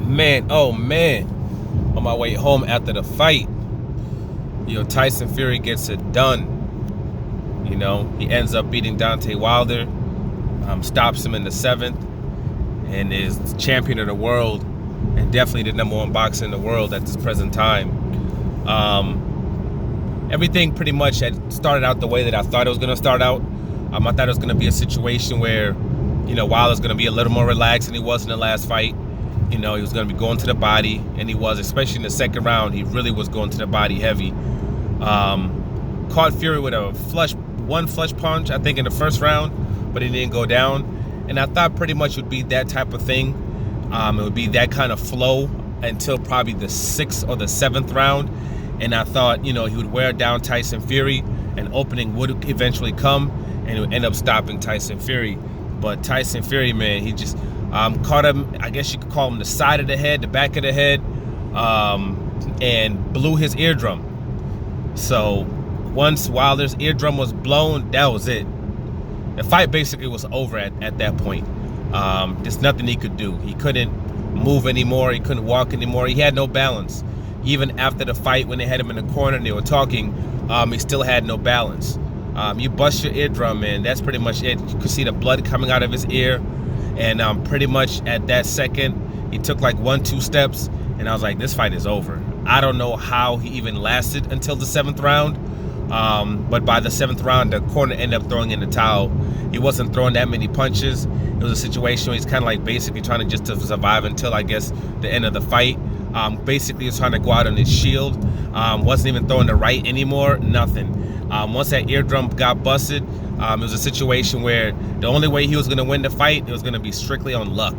Man, oh man. On my way home after the fight, Tyson Fury gets it done. He ends up beating Deontay Wilder, stops him in the 7th, and is champion of the world, and definitely the #1 boxer in the world at this present time. Everything pretty much had started out the way that I thought it was going to start out. I thought it was going to be a situation where, Wilder's going to be a little more relaxed than he was in the last fight. He was going to be going to the body, and he was, especially in the second round. He really was going to the body heavy. Caught Fury with one flush punch, I think, in the first round, but he didn't go down. And I thought pretty much it would be that type of thing. It would be that kind of flow until probably the 6th or the 7th round. And I thought, he would wear down Tyson Fury, and opening would eventually come, and it would end up stopping Tyson Fury. But Tyson Fury, man, he just caught him, I guess you could call him the side of the head, the back of the head, and blew his eardrum. So once Wilder's eardrum was blown, that was it. The fight basically was over at that point. There's nothing he could do. He couldn't move anymore. He couldn't walk anymore. He had no balance. Even after the fight, when they had him in the corner and they were talking, he still had no balance. You bust your eardrum, man. That's pretty much it. You could see the blood coming out of his ear. And pretty much at that second, he took like 1-2 steps, and I was like, this fight is over. I don't know how he even lasted until the 7th round. But by the 7th round, the corner ended up throwing in the towel. He wasn't throwing that many punches. It was a situation where he's kind of like basically trying to just to survive until, I guess, the end of the fight. Basically, he's trying to go out on his shield. Wasn't even throwing the right anymore, nothing. Once that eardrum got busted, it was a situation where the only way he was going to win the fight, it was going to be strictly on luck.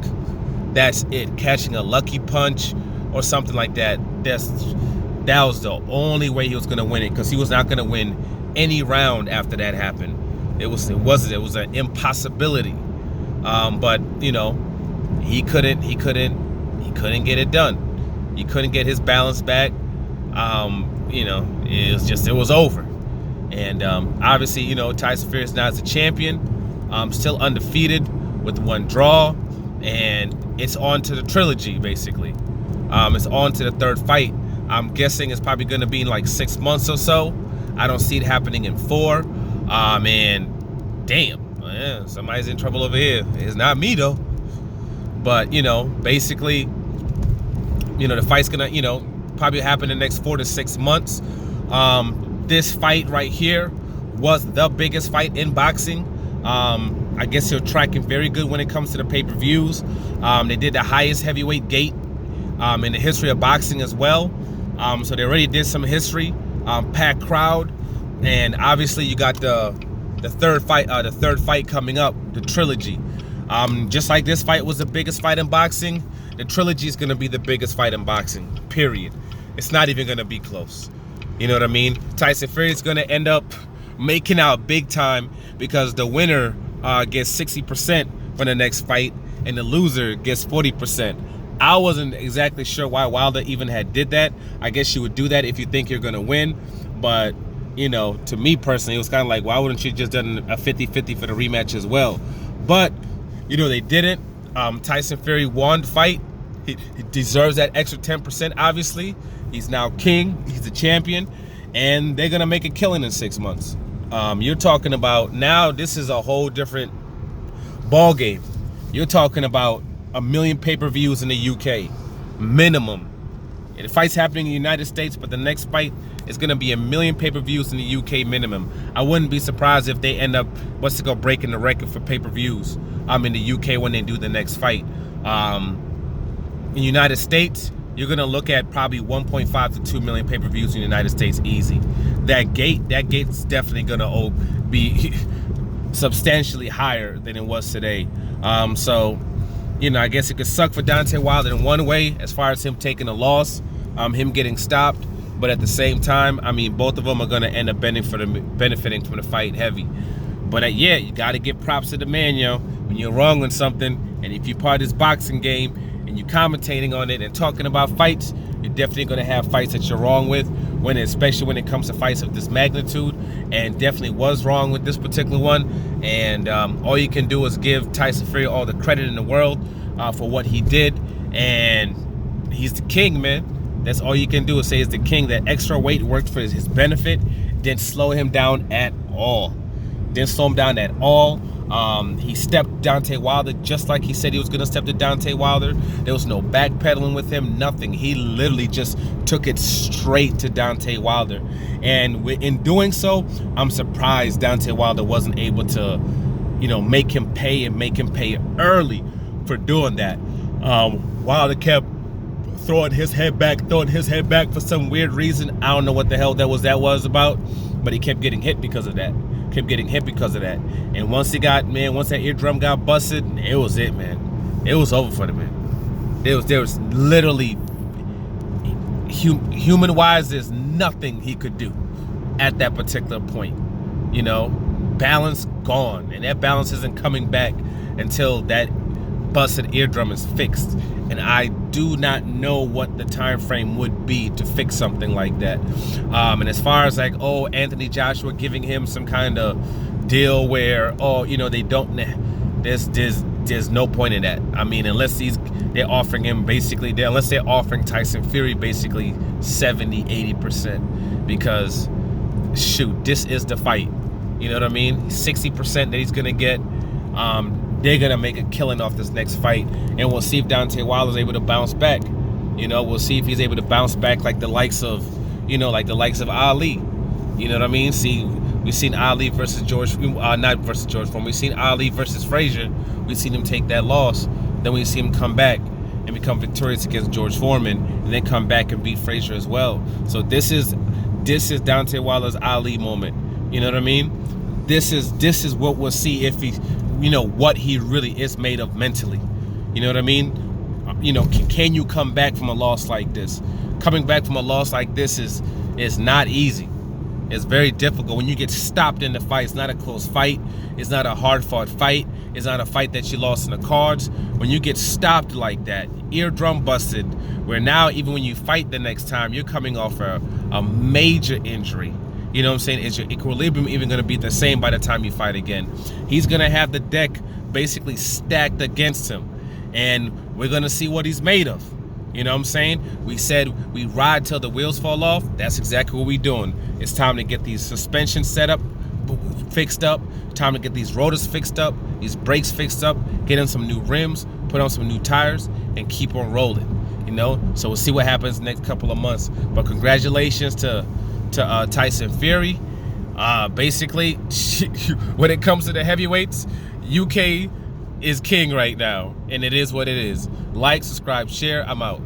That's it, catching a lucky punch or something like that. That was the only way he was going to win it, because he was not going to win any round after that happened. It was an impossibility. But he couldn't get it done. He couldn't get his balance back. It was over. And obviously, Tyson Fury is now as a champion, still undefeated with 1 draw, and it's on to the trilogy, basically. It's on to the 3rd fight. I'm guessing it's probably going to be in like 6 months or so. I don't see it happening in 4. And damn, somebody's in trouble over here. It's not me, though. But, basically, the fight's going to, probably happen in the next 4 to 6 months. This fight right here was the biggest fight in boxing. I guess they're tracking very good when it comes to the pay-per-views. They did the highest heavyweight gate in the history of boxing as well. So they already did some history. Packed crowd, and obviously you got the third fight coming up, the trilogy. Just like this fight was the biggest fight in boxing, the trilogy is going to be the biggest fight in boxing, period. It's not even going to be close. You know what I mean? Tyson Fury is going to end up making out big time, because the winner gets 60% for the next fight, and the loser gets 40%. I wasn't exactly sure why Wilder even had did that. I guess you would do that if you think you're going to win. But, to me personally, it was kind of like, why wouldn't you just done a 50-50 for the rematch as well? But, they didn't. Tyson Fury won the fight. He deserves that extra 10%, obviously. He's now king. He's the champion. And they're going to make a killing in 6 months. You're talking about, now this is a whole different ball game. You're talking about 1 million pay-per-views in the UK, minimum. The fight's happening in the United States, but the next fight is going to be 1 million pay-per-views in the UK minimum. I wouldn't be surprised if they end up, breaking the record for pay-per-views in the UK when they do the next fight. In the United States, you're going to look at probably 1.5 to 2 million pay-per-views in the United States easy. That gate's definitely going to be substantially higher than it was today. So, I guess it could suck for Deontay Wilder in one way, as far as him taking a loss, him getting stopped. But at the same time, both of them are going to end up benefiting from the fight heavy. But you got to give props to the man, when you're wrong on something, and if you're part of this boxing game and you're commentating on it and talking about fights, you're definitely going to have fights that you're wrong with, especially when it comes to fights of this magnitude, and definitely was wrong with this particular one. And all you can do is give Tyson Fury all the credit in the world for what he did, and he's the king, man. That's all you can do is say he's the king. That extra weight worked for his benefit. Didn't slow him down at all. Didn't slow him down at all. He stepped Deontay Wilder just like he said he was going to step to Deontay Wilder. There was no backpedaling with him, nothing. He literally just took it straight to Deontay Wilder. And in doing so, I'm surprised Deontay Wilder wasn't able to, make him pay and make him pay early for doing that. Wilder kept throwing his head back for some weird reason. I don't know what the hell that was about, but he kept getting hit because of that. And once that eardrum got busted, it was it, man. It was over for the man. There was literally, human-wise, there's nothing he could do at that particular point. Balance gone, and that balance isn't coming back until that busted eardrum is fixed. And I do not know what the time frame would be to fix something like that. And as far as Anthony Joshua giving him some kind of deal where they don't, there's no point in that. I mean, unless they're offering him unless they're offering Tyson Fury basically 70-80%, because shoot, this is the fight. You know what I mean? 60% that he's gonna get. They're gonna make a killing off this next fight, and we'll see if Deontay Wilder is able to bounce back. We'll see if he's able to bounce back like the likes of Ali. You know what I mean? We've seen Ali versus not versus George Foreman. We've seen Ali versus Frazier. We've seen him take that loss. Then we see him come back and become victorious against George Foreman, and then come back and beat Frazier as well. So this is Deontay Wilder's Ali moment. You know what I mean? This is what we'll see if he, what he really is made of mentally. You know what I mean? Can you come back from a loss like this? Coming back from a loss like this is not easy. It's very difficult. When you get stopped in the fight, it's not a close fight. It's not a hard-fought fight. It's not a fight that you lost in the cards. When you get stopped like that, eardrum busted, where now even when you fight the next time, you're coming off a major injury. You know what I'm saying? Is your equilibrium even going to be the same by the time you fight again? He's going to have the deck basically stacked against him. And we're going to see what he's made of. You know what I'm saying? We said we ride till the wheels fall off. That's exactly what we're doing. It's time to get these suspensions fixed up. Time to get these rotors fixed up, these brakes fixed up, get in some new rims, put on some new tires, and keep on rolling. So we'll see what happens next couple of months. But congratulations to Tyson Fury. Basically, when it comes to the heavyweights, UK is king right now, and it is what it is. Like, subscribe, share. I'm out.